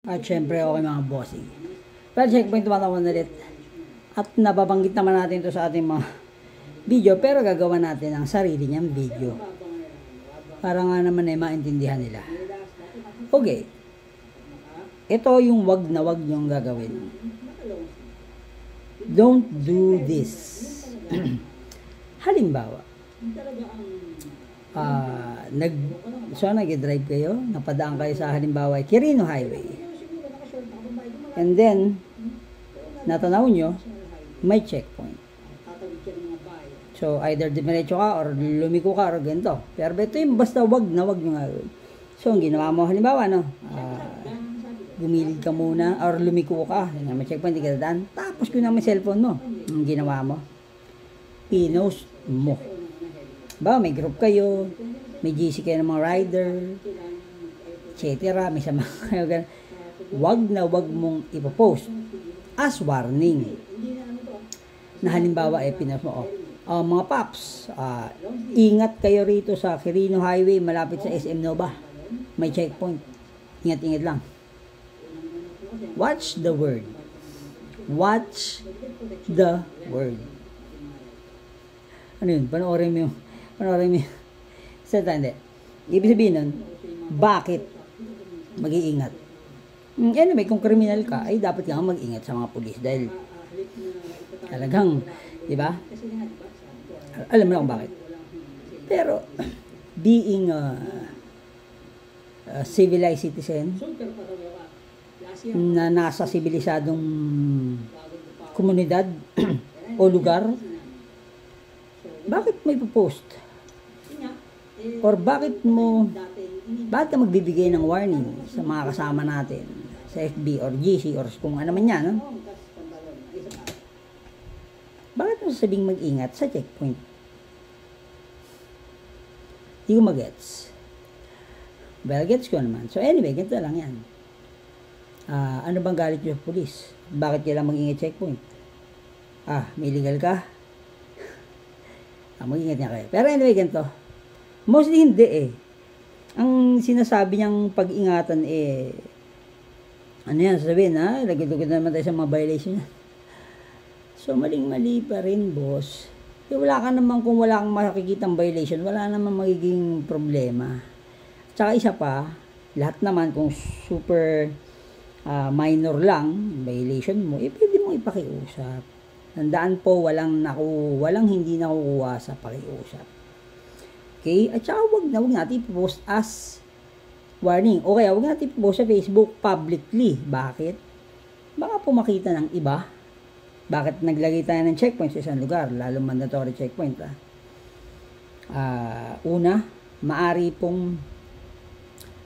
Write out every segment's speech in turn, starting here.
At syempre, okay mga bossing. Pero checkpoint naman ulit. At nababanggit naman natin ito sa ating mga video, pero gagawa natin ang sarili niyang video. Para nga naman ay maintindihan nila. Okay. Ito yung wag na wag niyong gagawin. Don't do this. Halimbawa, nag-drive kayo, napadaan kayo sa halimbawa Quirino Highway. And then, natanaw nyo, may checkpoint. So, either diretso ka or lumiko ka or ganito. Pero ito yung basta wag na wag nyo gagawin. So, ang ginawa mo, halimbawa, gumilid ka muna or lumiko ka. May checkpoint, hindi ka dadaan. Tapos kung naman cellphone mo, ang ginawa mo, pinost mo. Ba, may group kayo, may GC kayo ng mga rider, etc. May sama kayo, ganun. Wag na wag mong ipopost as warning. Na halimbawa, pinost mo, mga paps, ingat kayo rito sa Quirino Highway, malapit sa SM Nova. May checkpoint. Ingat-ingat lang. Watch the word. Watch the word. Ano yun? Panoorin mo yung hindi. Ibig sabihin nun, bakit mag-iingat? Anyway, kung criminal ka, ay dapat ka mag-ingat sa mga pulis dahil talagang, di ba? Alam mo na kung bakit. Pero, being a civilized citizen na nasa sibilisadong komunidad o lugar, bakit may post? Or bakit ka magbibigay ng warning sa mga kasama natin sa FB or GC or kung ano man yan, no? Bakit mo sasabing mag-ingat sa checkpoint? Hindi ko mag-gets. Well, gets ko naman. So anyway, ganito lang yan. Ano bang galit yung police? Bakit kailangan mag-ingat checkpoint? May illegal ka? Mag-ingat niya kayo. Pero anyway, ganito. Mostly hindi Ang sinasabi niyang pag-ingatan ano yan, sasabihin lagid-lagid naman tayo sa mga violation niya. So, maling-mali pa rin, boss. Wala ka naman, kung wala kang makikitang violation, wala naman magiging problema. Tsaka isa pa, lahat naman kung super minor lang, violation mo, pwede mong ipakiusap. Tandaan po, walang hindi nakukuha sa pakiusap. Okay? At saka wag natin i-post as warning. O kaya wag natin i-post sa Facebook publicly. Bakit? Baka po makita ng iba. Bakit naglagay tayo ng checkpoint sa isang lugar? Lalo mandatory checkpoint. Una, maari pong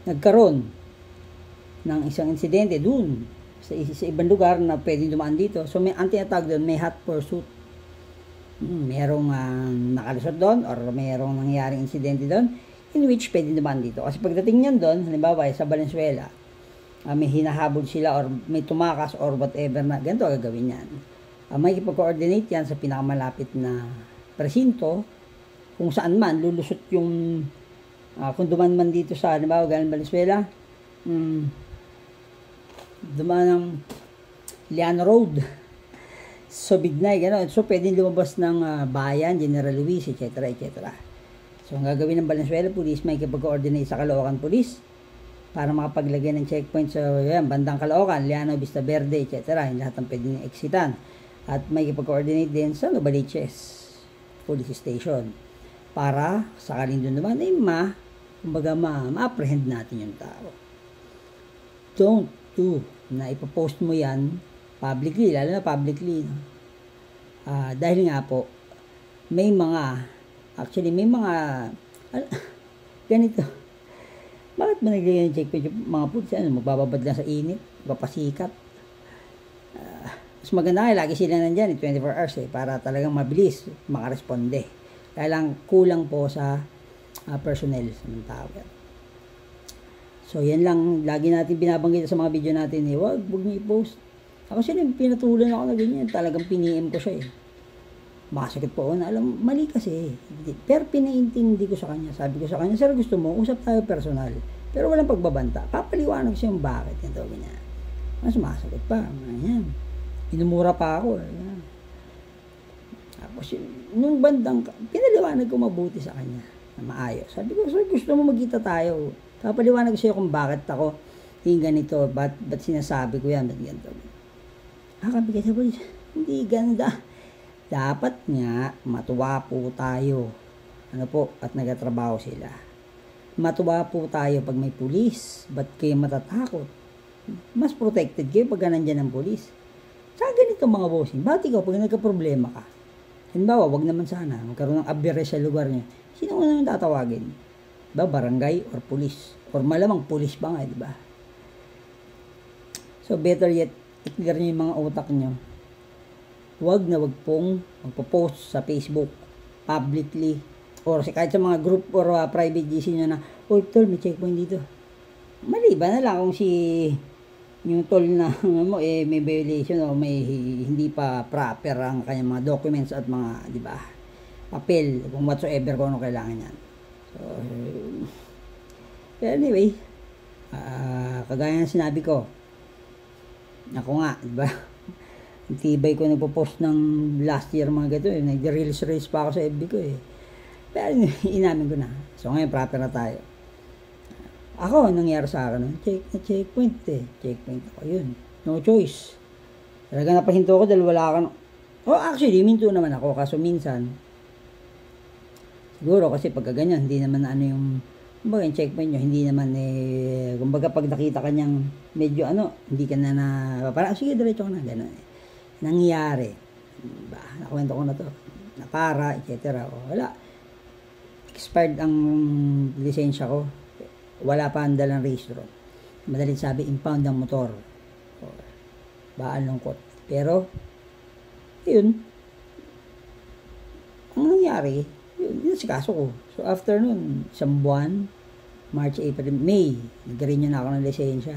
nagkaroon ng isang insidente dun sa ibang lugar na pwedeng dumaan dito. So, ang tinatawag doon, may hot pursuit. Merong nakalusot doon or merong nangyaring insidente doon in which pwedeng dumaan dito. Kasi pagdating niyan doon, halimbawa sa Valenzuela, may hinahabol sila or may tumakas or whatever na, ganito gagawin yan. May ipag-coordinate yan sa pinakamalapit na presinto kung saan man lulusot yung kung duman man dito sa halimbawa galing Valenzuela, dumaan ng Liano Road, so Bignay, gano'n. So pwedeng lumabas ng Bayan, General Luis, etc. etc. So ang gagawin ng Valenzuela Police, may ipag-coordinate sa Caloocan Police para makapaglagay ng checkpoint sa bandang Caloocan, Liano, Vista Verde, etc. Yung lahat ang pwedeng exitan. At may ipag-coordinate din sa Novaliches Police Station para sakaling doon naman kumbaga ma-apprehend natin yung tao. Don't do na ipopost mo yan publicly, lalo na publicly. Dahil nga po, may mga ganito. Bakit ba naglagay ng checkpoint yung mga pulis? Magbababad lang sa init, magpapasikat. Mas maganda lagi sila nandyan, 24 hours para talagang mabilis makaresponde. Kaya lang kulang po sa personnel sa mga tower. So yan lang, lagi natin binabanggit sa mga video natin wag niyo i-post. Ako sila, pinatulan ako na ganyan, talagang piniem ko siya Makasakit po ako na alam, mali kasi. Pero pinaintindi ko sa kanya, sabi ko sa kanya, sir gusto mo, usap tayo personal. Pero walang pagbabanta. Papaliwanag siya yung bakit. Ganito, ganyan. Sumasagot pa. Ayan. Inumura pa ako. Ayan. Tapos, nung bandang, pinaliwanag ko mabuti sa kanya na maayos. Sabi ko, sir, gusto mo magkita tayo. Papaliwanag ko sa'yo kung bakit ako yung ganito, ba't sinasabi ko yan, ba't ganito. Sabi ka sa polis, hindi ganda. Dapat nga, matuwa po tayo. Ano po, at nagatrabaho sila. Matuwa po tayo pag may pulis. Ba't kayo matatakot? Mas protected kayo pag nandyan ng pulis. Sa ganito mga bossing, ba't ikaw pag nagka-problema ka? Halimbawa, wag naman sana, magkaroon ng aberya sa lugar niya. Sino naman tatawagin? Diba, barangay or pulis? Or malamang pulis ba nga, diba? So, better yet, i-clear nyo yung mga utak nyo. Wag na wag pong magpo-post sa Facebook publicly or kahit sa mga group or private GC nyo na, oh, tol, may checkpoint dito. Maliban na lang kung si yung tol na may violation o may hindi pa proper ang kanyang mga documents at mga, di ba, papel, kung whatsoever kung ano kailangan yan. So, anyway, kagaya ng sinabi ko, ako nga, di ba, tibay ko nagpo-post ng last year mga gato, nag-reels pa ako sa FB ko pero inamin ko na. So ngayon proper na tayo. Ako, nangyari sa akin, checkpoint checkpoint ako, yun, no choice. Talaga napahinto ako dahil wala ka actually, minto naman ako, kaso minsan siguro kasi pagka ganyan, hindi naman ano yung kumbaga yung checkpoint nyo, hindi naman kumbaga pag nakita ka niyang medyo hindi ka na parang sige diretso ka na, gano'n nangyari, diba? Nakwento ko na to, napara, etc. Wala, expired ang lisensya ko, wala pa ang dalang registro, madaling sabi, impound ang motor, baan lungkot, pero yun ang nangyari, yun si kaso ko. So after nun, isang buwan, March, April, May, nag-renew na ako ng lisensya,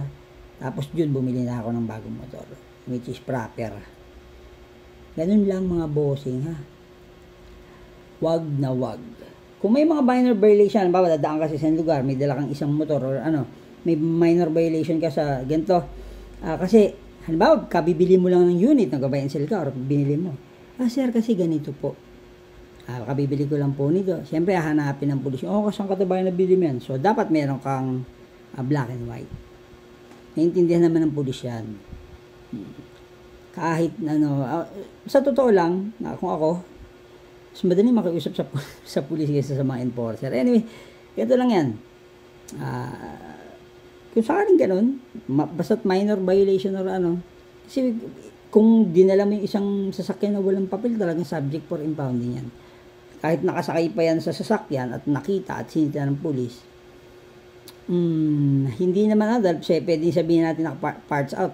tapos June bumili na ako ng bagong motor, which is proper. Ganun lang mga bossing, ha. Wag na wag. Kung may mga minor violation, halimbawa dadaan ka sa isang lugar, may dala kang isang motor or may minor violation ka sa ganito. Kasi halimbawa kabibili mo lang ng unit, nag-buy and sell ka or binili mo. Sir, kasi ganito po. Kabibili ko lang po nito. Siyempre hahanapin ng pulis. Kasi ang katabayan na bili mo yan. So dapat meron kang black and white. Naintindihan naman ng pulis yan. Kahit sa totoo lang, kung ako, mas madali makiusap sa pulis kaysa sa mga enforcer. Anyway, ito lang yan. Kung sakaling ganun, basta't minor violation or kasi kung dinala mo yung isang sasakyan na walang papel, talagang subject for impounding yan. Kahit nakasakay pa yan sa sasakyan at nakita at sinita ng pulis, hindi naman dahil pwede sabihin natin na parts out,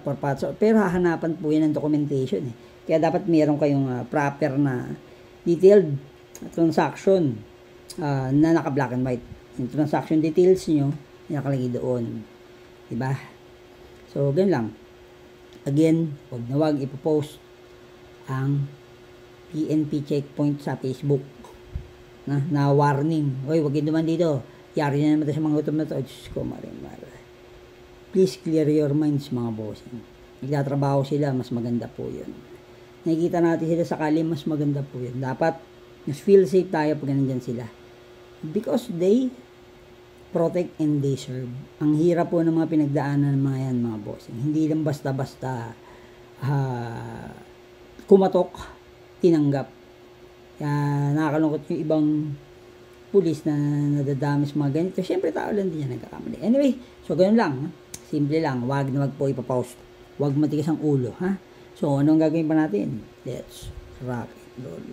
pero hahanapan po yan ng documentation Kaya dapat meron kayong proper na detailed transaction na naka black and white. Yung transaction details nyo nakalagay doon, diba? So ganun lang. Again, wag na wag ipopost ang PNP checkpoint sa Facebook na warning, oy, wag naman dito, yari na naman sa mga gutom na to. Diyos ko, marimar. Please clear your minds mga bossing. Nagtatrabaho sila, mas maganda po yun. Nakikita natin sila sakali, mas maganda po yun. Dapat mas feel safe tayo pag nandyan sila, because they protect and they serve. Ang hirap po ng mga pinagdaanan ng mga yan mga bossing. Hindi lang basta-basta kumatok, tinanggap. Kaya nakakalungkot yung ibang pulis na nadadami sa mga ganito. Siyempre tao lang din yan nagkakamali. Anyway, so ganun lang. Simple lang. Wag na wag po ipapost. Wag matigas ang ulo. So anong gagawin pa natin? Let's rock and roll.